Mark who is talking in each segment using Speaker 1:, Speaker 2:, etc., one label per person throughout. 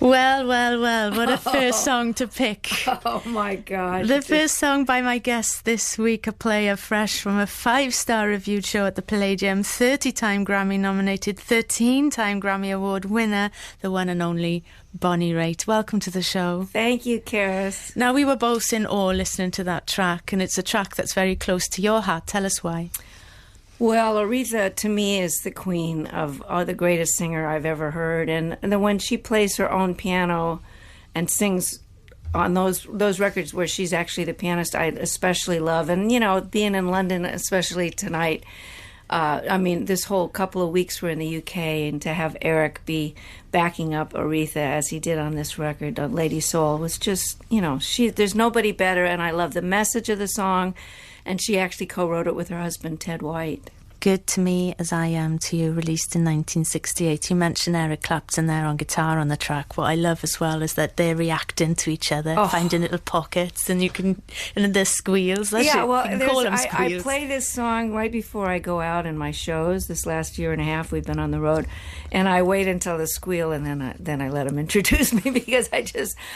Speaker 1: Well, well, well, what a first song to pick.
Speaker 2: Oh my gosh.
Speaker 1: The first song by my guest this week, a player fresh from a 5-star reviewed show at the Palladium, 30-time Grammy nominated, 13-time Grammy Award winner, the one and only Bonnie Raitt. Welcome to the show.
Speaker 2: Thank you, Cerys.
Speaker 1: Now, we were both in awe listening to that track, and it's a track that's very close to your heart. Tell us why.
Speaker 2: Well, Aretha, to me, is the queen of the greatest singer I've ever heard. And then when she plays her own piano and sings on those records where she's actually the pianist, I especially love. And, you know, being in London, especially tonight, I mean, this whole couple of weeks we're in the UK, and to have Eric be backing up Aretha as he did on this record, Lady Soul, was just, you know, there's nobody better. And I love the message of the song. And she actually co-wrote it with her husband, Ted White.
Speaker 1: Good to Me As I Am to You, released in 1968. You mentioned Eric Clapton there on guitar on the track. What I love as well is that they're reacting to each other, finding little pockets, and the squeals. That's
Speaker 2: yeah, well,
Speaker 1: I
Speaker 2: play this song right before I go out in my shows. This last year and a half we've been on the road, and I wait until the squeal, and then I let them introduce me, because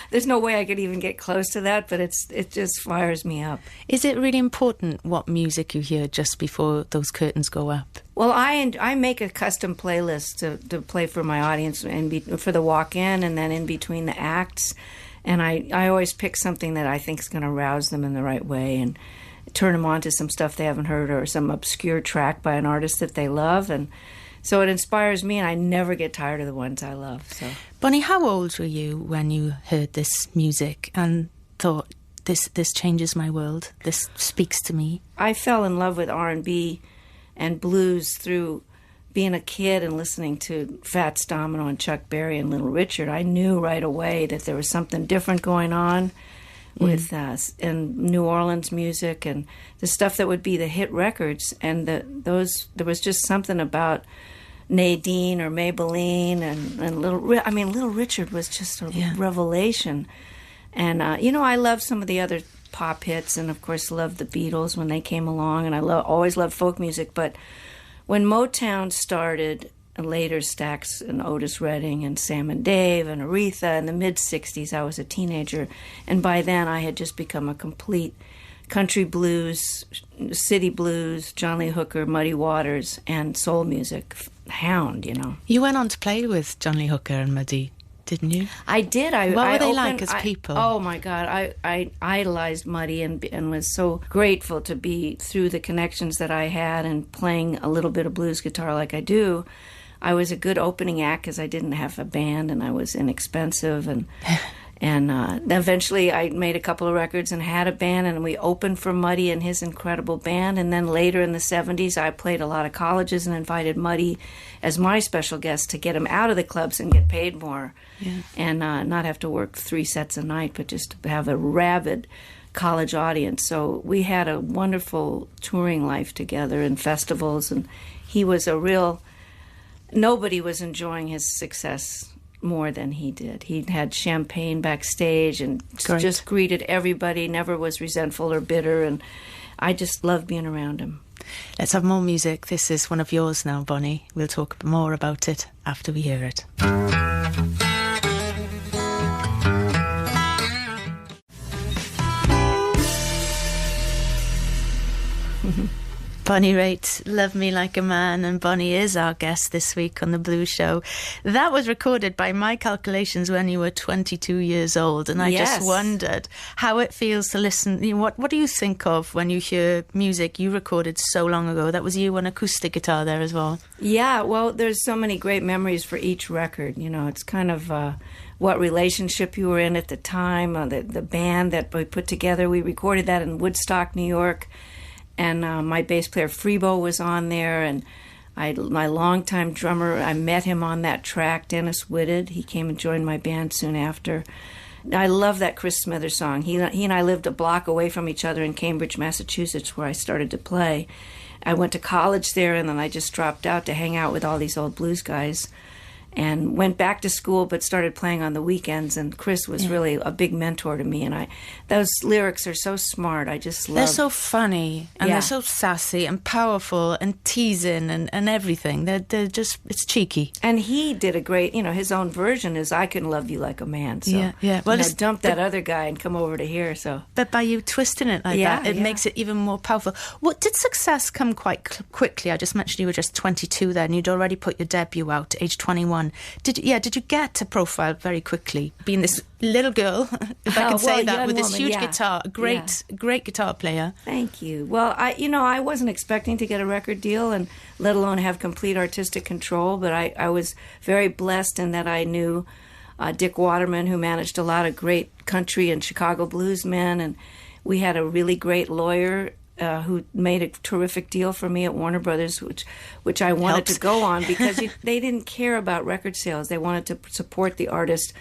Speaker 2: there's no way I could even get close to that, but it just fires me up.
Speaker 1: Is it really important what music you hear just before those curtains go up?
Speaker 2: Well, I make a custom playlist to play for my audience for the walk-in and then in between the acts. And I always pick something that I think is going to rouse them in the right way and turn them on to some stuff they haven't heard or some obscure track by an artist that they love. And so it inspires me, and I never get tired of the ones I love. So,
Speaker 1: Bonnie, how old were you when you heard this music and thought, this changes my world, this speaks to me?
Speaker 2: I fell in love with R&B and blues through being a kid and listening to Fats Domino and Chuck Berry and Little Richard. I knew right away that there was something different going on with in New Orleans music and the stuff that would be the hit records. And there was just something about Nadine or Maybelline and Little Richard was just a revelation. And you know, I love some of the other pop hits, and of course loved the Beatles when they came along, and I always loved folk music. But when Motown started, and later Stax and Otis Redding and Sam and Dave and Aretha in the mid-'60s, I was a teenager, and by then I had just become a complete country blues, city blues, John Lee Hooker, Muddy Waters, and soul music hound, you know.
Speaker 1: You went on to play with John Lee Hooker and Muddy, didn't you?
Speaker 2: I did.
Speaker 1: What were they like as people?
Speaker 2: Oh my God, I idolized Muddy and was so grateful to be, through the connections that I had and playing a little bit of blues guitar like I do, I was a good opening act because I didn't have a band and I was inexpensive and eventually I made a couple of records and had a band, and we opened for Muddy and his incredible band. And then later in the 70s, I played a lot of colleges and invited Muddy as my special guest to get him out of the clubs and get paid more, and not have to work 3 sets a night, but just to have a rabid college audience. So we had a wonderful touring life together in festivals, and he was nobody was enjoying his success more than he did. He had champagne backstage and just greeted everybody, never was resentful or bitter, and I just loved being around him.
Speaker 1: Let's have more music. This is one of yours now, Bonnie. We'll talk more about it after we hear it. Bonnie Raitt, Love Me Like a Man, and Bonnie is our guest this week on The Blues Show. That was recorded by my calculations when you were 22 years old, and I just wondered how it feels to listen. You know, what do you think of when you hear music you recorded so long ago? That was you on acoustic guitar there as well. Yeah,
Speaker 2: well, there's so many great memories for each record. You know, it's kind of what relationship you were in at the time, the band that we put together. We recorded that in Woodstock, New York. And my bass player Freebo was on there, and my longtime drummer, I met him on that track, Dennis Whitted. He came and joined my band soon after. I love that Chris Smithers song. He and I lived a block away from each other in Cambridge, Massachusetts, where I started to play. I went to college there, and then I just dropped out to hang out with all these old blues guys. and went back to school but started playing on the weekends. And Chris was really a big mentor to me. And those lyrics are so smart. I just love.
Speaker 1: They're so funny and they're so sassy and powerful and teasing and everything. They're just, it's cheeky.
Speaker 2: And he did a great, his own version is "I Can Love You Like a Man." So
Speaker 1: Well,
Speaker 2: dump that other guy and come over to here. So,
Speaker 1: but by you twisting it like that, it makes it even more powerful. What did success come quite quickly? I just mentioned you were just 22 then. You'd already put your debut out at age 21. Did you get a profile very quickly? Being this little girl, if I can say that, with this huge guitar, great guitar player.
Speaker 2: Thank you. Well, I wasn't expecting to get a record deal, and let alone have complete artistic control. But I was very blessed in that I knew Dick Waterman, who managed a lot of great country and Chicago blues men, and we had a really great lawyer who made a terrific deal for me at Warner Brothers, which I wanted to go on because they didn't care about record sales. They wanted to support the artist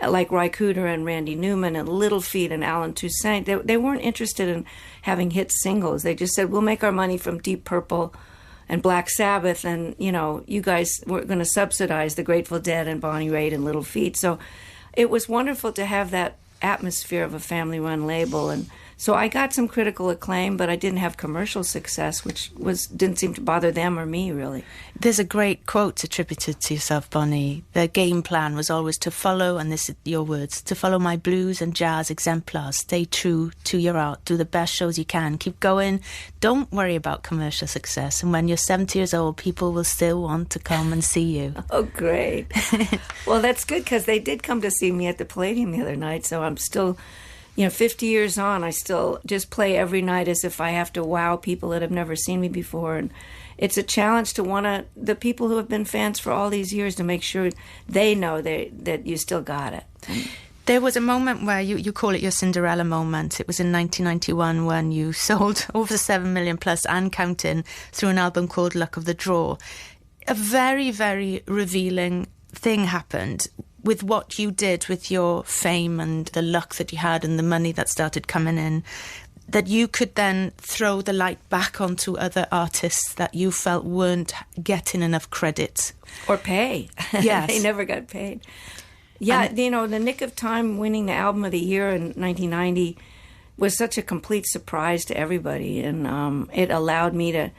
Speaker 2: like Ry Cooder and Randy Newman and Little Feat and Alan Toussaint. They weren't interested in having hit singles. They just said, we'll make our money from Deep Purple and Black Sabbath, and, you guys were going to subsidize the Grateful Dead and Bonnie Raitt and Little Feat. So it was wonderful to have that atmosphere of a family-run label, and so I got some critical acclaim, but I didn't have commercial success, which didn't seem to bother them or me, really.
Speaker 1: There's a great quote attributed to yourself, Bonnie. The game plan was always to follow, and this is your words, to follow my blues and jazz exemplars. Stay true to your art. Do the best shows you can. Keep going. Don't worry about commercial success. And when you're 70 years old, people will still want to come and see you.
Speaker 2: Oh, great. Well, that's good, because they did come to see me at the Palladium the other night, so I'm still... 50 years on, I still just play every night as if I have to wow people that have never seen me before. And it's a challenge to the people who have been fans for all these years, to make sure they know that you still got it.
Speaker 1: There was a moment where you call it your Cinderella moment. It was in 1991 when you sold over 7 million plus and counting through an album called Luck of the Draw. A very, very revealing thing happened with what you did with your fame and the luck that you had and the money that started coming in, that you could then throw the light back onto other artists that you felt weren't getting enough credit.
Speaker 2: Or pay.
Speaker 1: Yes.
Speaker 2: They never got paid. Yeah, the nick of time winning the Album of the Year in 1990 was such a complete surprise to everybody, and it allowed me to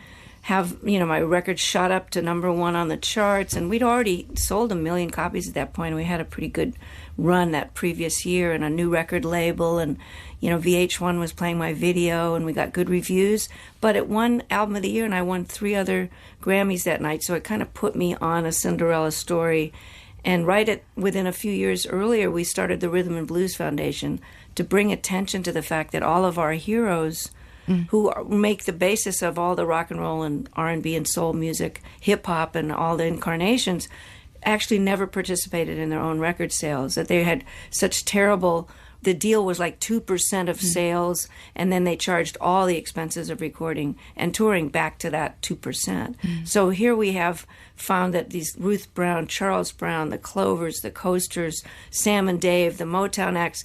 Speaker 2: have, my record shot up to #1 on the charts, and we'd already sold 1 million copies at that point. We had a pretty good run that previous year and a new record label, and, VH1 was playing my video, and we got good reviews. But it won Album of the Year, and I won 3 other Grammys that night, so it kind of put me on a Cinderella story. And within a few years earlier, we started the Rhythm and Blues Foundation to bring attention to the fact that all of our heroes who make the basis of all the rock and roll and R&B and soul music, hip-hop and all the incarnations, actually never participated in their own record sales, that they had such terrible... The deal was like 2% of sales, and then they charged all the expenses of recording and touring back to that 2%. So here we have found that these Ruth Brown, Charles Brown, the Clovers, the Coasters, Sam and Dave, the Motown acts,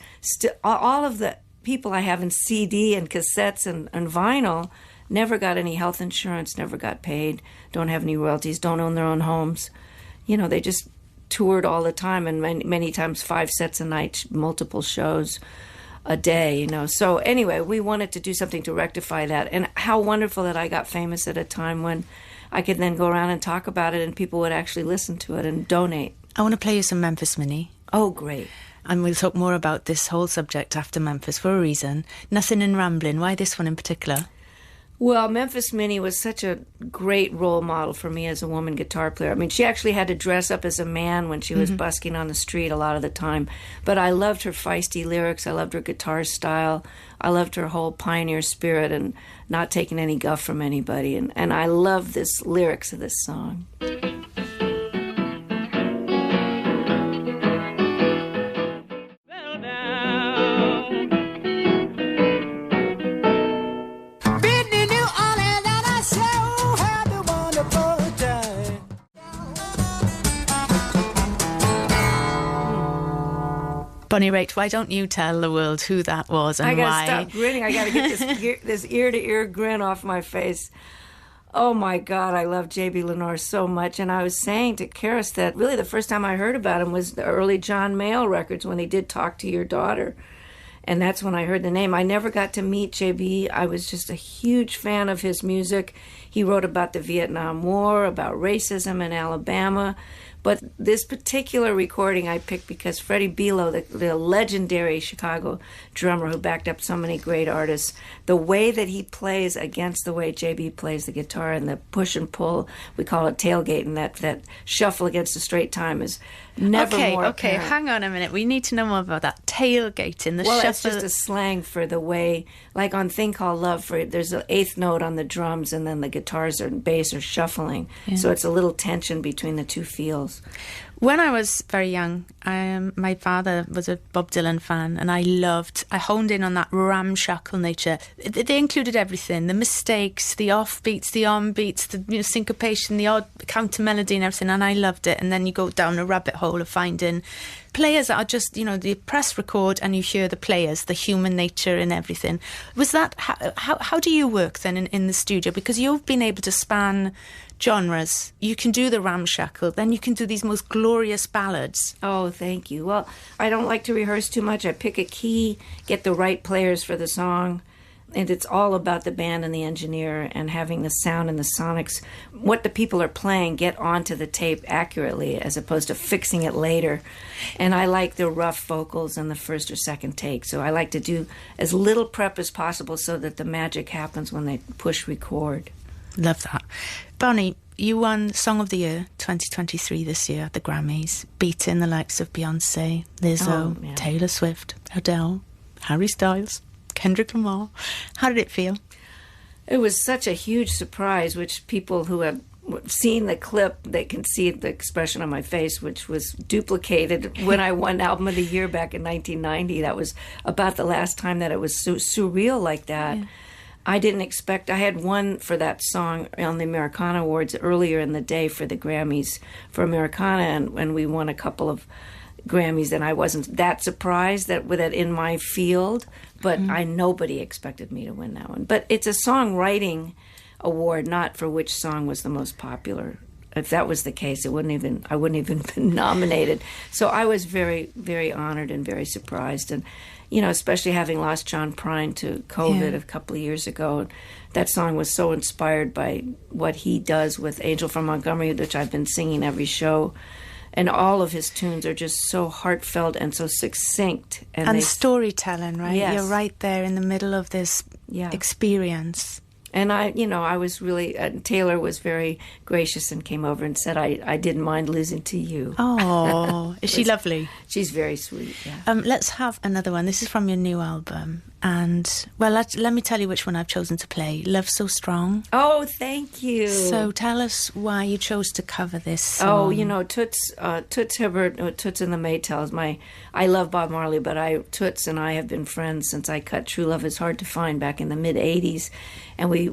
Speaker 2: all of the people I have in CD and cassettes and vinyl never got any health insurance, never got paid, don't have any royalties, don't own their own homes. They just toured all the time, and many times 5 sets a night, multiple shows a day, So anyway, we wanted to do something to rectify that. And how wonderful that I got famous at a time when I could then go around and talk about it and people would actually listen to it and donate.
Speaker 1: I want to play you some Memphis Minnie.
Speaker 2: Oh, great.
Speaker 1: And we'll talk more about this whole subject after Memphis for a reason. Nothing in Ramblin'. Why this one in particular?
Speaker 2: Well, Memphis Minnie was such a great role model for me as a woman guitar player. I mean, she actually had to dress up as a man when she was busking on the street a lot of the time. But I loved her feisty lyrics. I loved her guitar style. I loved her whole pioneer spirit and not taking any guff from anybody. And I love this lyrics of this song.
Speaker 1: Bonnie Raitt, why don't you tell the world who that was and why?
Speaker 2: I gotta stop grinning. I gotta get this ear-to-ear grin off my face. Oh my God, I love J.B. Lenoir so much. And I was saying to Cerys that really the first time I heard about him was the early John Mayall records when he did Talk to Your Daughter. And that's when I heard the name. I never got to meet J.B. I was just a huge fan of his music. He wrote about the Vietnam War, about racism in Alabama. But this particular recording I picked because Freddie Belo, the legendary Chicago drummer who backed up so many great artists, the way that he plays against the way JB plays the guitar and the push and pull, we call it tailgating, that shuffle against the straight time is never more
Speaker 1: Okay,
Speaker 2: apparent.
Speaker 1: hang on a minute. We need to know more about that. Tailgating, the
Speaker 2: Well,
Speaker 1: shuffle.
Speaker 2: it's just a slang for the way, like on Thing Called Love, there's an eighth note on the drums and then the guitars and bass are shuffling. Yeah. So it's a little tension between the two feels.
Speaker 1: When I was very young, my father was a Bob Dylan fan, and I honed in on that ramshackle nature. They included everything, the mistakes, the offbeats, the onbeats, the syncopation, the odd counter melody and everything, and I loved it. And then you go down a rabbit hole of finding players that are just, they press record and you hear the players, the human nature and everything. Was that, how do you work then in the studio? Because you've been able to span genres. You can do the ramshackle, then you can do these most glorious ballads.
Speaker 2: Oh, thank you. Well, I don't like to rehearse too much. I pick a key, get the right players for the song, and it's all about the band and the engineer and having the sound and the sonics, what the people are playing, get onto the tape accurately as opposed to fixing it later. And I like the rough vocals in the first or second take, so I like to do as little prep as possible so that the magic happens when they push record.
Speaker 1: Love that. Bonnie, you won Song of the Year 2023 this year at the Grammys, beating the likes of Beyonce, Lizzo, Taylor Swift, Adele, Harry Styles, Kendrick Lamar. How did it feel?
Speaker 2: It was such a huge surprise, which people who have seen the clip, they can see the expression on my face, which was duplicated when I won Album of the Year back in 1990. That was about the last time that it was so surreal like that. Yeah. I didn't expect, I had won for that song on the Americana Awards earlier in the day for the Grammys for Americana, and we won a couple of Grammys, and I wasn't that surprised that with it in my field, but nobody expected me to win that one. But it's a songwriting award, not for which song was the most popular. If that was the case, I wouldn't even been nominated. So I was very, very honored and very surprised, and especially having lost John Prine to COVID a couple of years ago. That song was so inspired by what he does with Angel from Montgomery, which I've been singing every show. And all of his tunes are just so heartfelt and so succinct.
Speaker 1: And storytelling, right?
Speaker 2: Yes.
Speaker 1: You're right there in the middle of this experience.
Speaker 2: And I was really, Taylor was very gracious and came over and said, I didn't mind losing to you.
Speaker 1: Oh, is she lovely?
Speaker 2: She's very sweet, yeah.
Speaker 1: Let's have another one. This is from your new album. And, well, let me tell you which one I've chosen to play. Love So Strong.
Speaker 2: Oh, thank you.
Speaker 1: So tell us why you chose to cover this song.
Speaker 2: Oh, Toots Hibbert, Toots and the Maytals. I love Bob Marley, but Toots and I have been friends since I cut True Love Is Hard to Find back in the mid-'80s. And we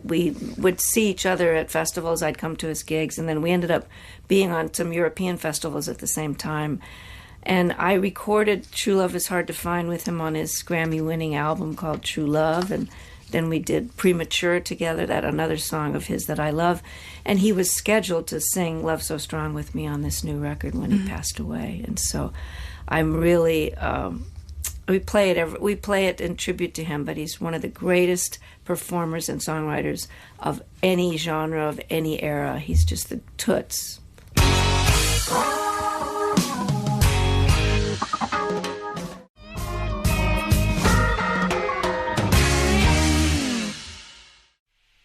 Speaker 2: would see each other at festivals. I'd come to his gigs, and then we ended up being on some European festivals at the same time. And I recorded True Love Is Hard to Find with him on his Grammy-winning album called True Love, and then we did Premature together, that another song of his that I love. And he was scheduled to sing Love So Strong with me on this new record when he passed away. And so I'm really... We play it in tribute to him, but he's one of the greatest performers and songwriters of any genre, of any era. He's just the toots.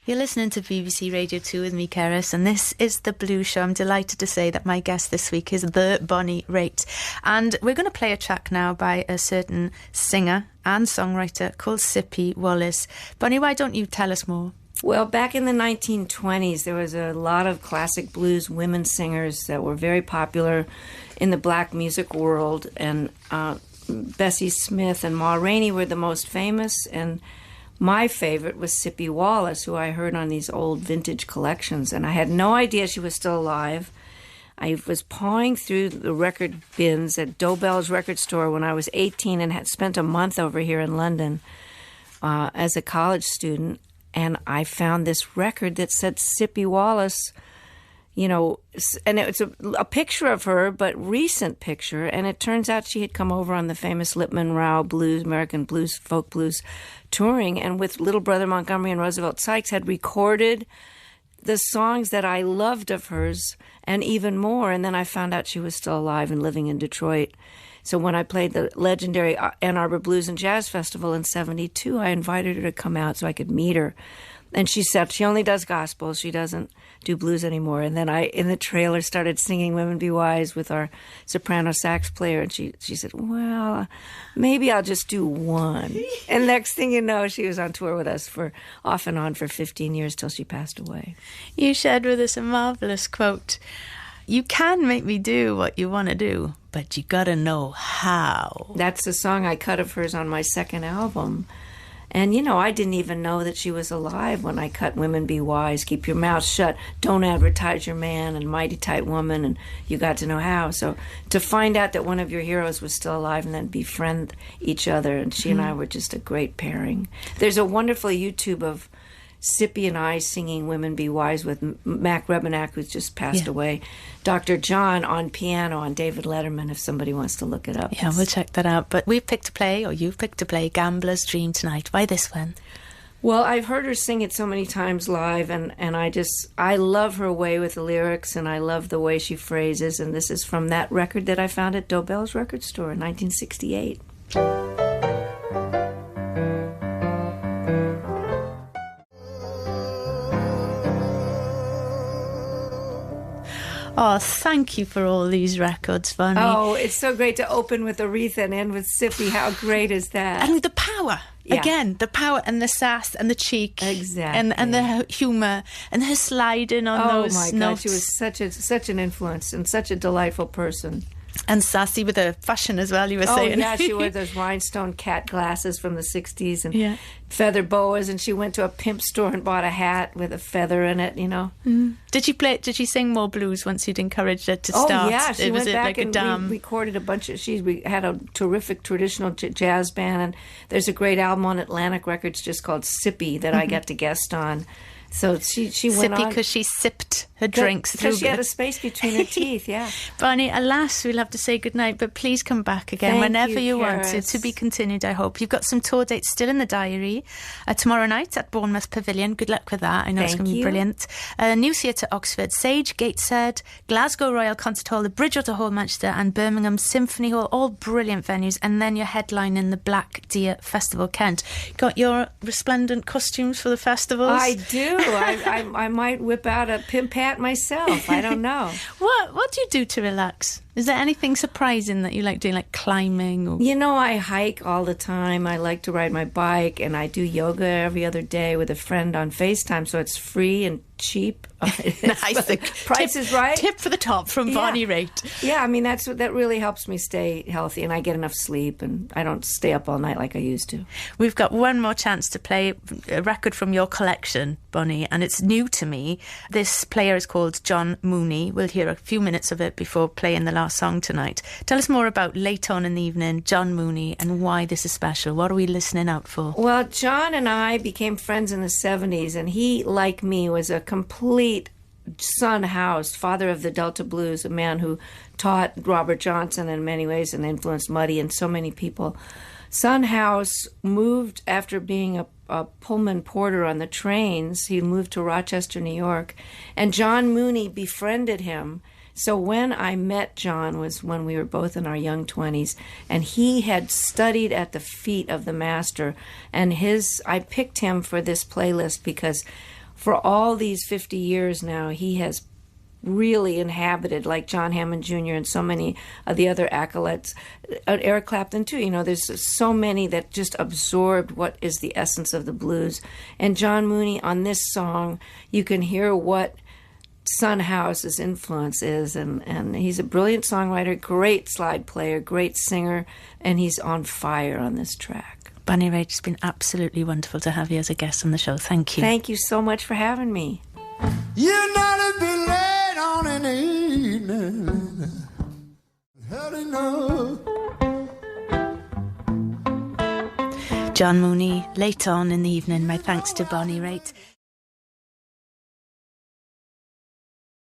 Speaker 1: You're listening to BBC Radio 2 with me, Cerys, and this is The Blues Show. I'm delighted to say that my guest this week is the Bonnie Raitt. And we're going to play a track now by a certain singer and songwriter called Sippie Wallace. Bonnie, why don't you tell us more?
Speaker 2: Well, back in the 1920s, there was a lot of classic blues women singers that were very popular in the black music world, and Bessie Smith and Ma Rainey were the most famous, and my favorite was Sippie Wallace, who I heard on these old vintage collections, and I had no idea she was still alive. I was pawing through the record bins at Dobell's record store when I was 18 and had spent a month over here in London as a college student, and I found this record that said Sippie Wallace, you know, and it's a picture of her, but recent picture. And it turns out she had come over on the famous Lipman Rao blues, American blues, folk blues touring, and with Little Brother Montgomery and Roosevelt Sykes had recorded the songs that I loved of hers and even more. And then I found out she was still alive and living in Detroit. So when I played the legendary Ann Arbor Blues and Jazz Festival in 72, I invited her to come out so I could meet her. And she said she only does gospel. She doesn't do blues anymore. And then I, in the trailer, started singing Women Be Wise with our soprano sax player. And she said, well, maybe I'll just do one. And next thing you know, she was on tour with us for off and on for 15 years till she passed away.
Speaker 1: You shared with us a marvelous quote. You can make me do what you want to do, but you got to know how.
Speaker 2: That's the song I cut of hers on my second album. And, you know, I didn't even know that she was alive when I cut Women Be Wise, Keep Your Mouth Shut, Don't Advertise Your Man, and Mighty Tight Woman, and You Got to Know How. So to find out that one of your heroes was still alive and then befriend each other, and she and I were just a great pairing. There's a wonderful YouTube of Sippie and I singing Women Be Wise with Mac Rebenak, who's just passed away, Dr. John on piano, on David Letterman, if somebody wants to look it up.
Speaker 1: Yeah, we'll check that out. But we've picked to play, or you've picked to play, Gambler's Dream tonight. Why this one?
Speaker 2: Well, I've heard her sing it so many times live, and I love her way with the lyrics, and I love the way she phrases, and this is from that record that I found at Dobell's record store in 1968.
Speaker 1: Oh, thank you for all these records, Bonnie.
Speaker 2: Oh, it's so great to open with Aretha and end with Sippie. How great is that?
Speaker 1: And with the power. Yeah. Again, the power and the sass and the cheek.
Speaker 2: Exactly.
Speaker 1: And the humour and her sliding on those notes. Oh, my God.
Speaker 2: She was such an influence and such a delightful person.
Speaker 1: And sassy with her fashion as well, you were saying.
Speaker 2: Oh, yeah, she wore those rhinestone cat glasses from the 60s and feather boas, and she went to a pimp store and bought a hat with a feather in it, you know.
Speaker 1: Mm. Did she sing more blues once you'd encouraged her to start?
Speaker 2: Oh, yeah, she went back
Speaker 1: like
Speaker 2: and recorded a bunch of... We had a terrific traditional jazz band, and there's a great album on Atlantic Records just called Sippie that I got to guest on. So she went on...
Speaker 1: Sippy because she sipped her drinks through...
Speaker 2: Because she had a space between her teeth, yeah.
Speaker 1: Bonnie, alas, we'll have to say goodnight, but please come back again whenever you want to be continued, I hope. You've got some tour dates still in the diary. Tomorrow night at Bournemouth Pavilion. Good luck with that. I know it's going to be brilliant. New Theatre Oxford, Sage, Gateshead, Glasgow Royal Concert Hall, the Bridgewater Hall Manchester, and Birmingham Symphony Hall. All brilliant venues. And then your headline in the Black Deer Festival, Kent. Got your resplendent costumes for the festivals?
Speaker 2: I do. I might whip out a pimp hat myself. I don't know.
Speaker 1: What do you do to relax? Is there anything surprising that you like doing, like climbing? Or...
Speaker 2: You know, I hike all the time. I like to ride my bike, and I do yoga every other day with a friend on FaceTime, so it's free and cheap.
Speaker 1: Nice. The
Speaker 2: price is right.
Speaker 1: Tip for the top from Bonnie Raitt.
Speaker 2: Yeah, I mean, that really helps me stay healthy, and I get enough sleep, and I don't stay up all night like I used to.
Speaker 1: We've got one more chance to play a record from your collection, Bonnie, and it's new to me. This player is called John Mooney. We'll hear a few minutes of it before playing the last song tonight. Tell us more about Late On in the Evening, John Mooney, and why this is special. What are we listening out for?
Speaker 2: Well, John and I became friends in the 70s, and he, like me, was a complete Son House, father of the Delta Blues, a man who taught Robert Johnson in many ways and influenced Muddy and so many people. Son House moved after being a Pullman porter on the trains. He moved to Rochester, New York, and John Mooney befriended him. So when I met John was when we were both in our young 20s, and he had studied at the feet of the master. And I picked him for this playlist because for all these 50 years now, he has really inhabited, like John Hammond Jr. and so many of the other acolytes, Eric Clapton too. You know, there's so many that just absorbed what is the essence of the blues. And John Mooney, on this song, you can hear what Son House's influence is, and he's a brilliant songwriter, great slide player, great singer, and he's on fire on this track.
Speaker 1: Bonnie Raitt, it's been absolutely wonderful to have you as a guest on the show. Thank you.
Speaker 2: Thank you so much for having me.
Speaker 3: You know to be late on in the evening. Hell enough.
Speaker 1: John Mooney, late on in the evening. My thanks to Bonnie Raitt.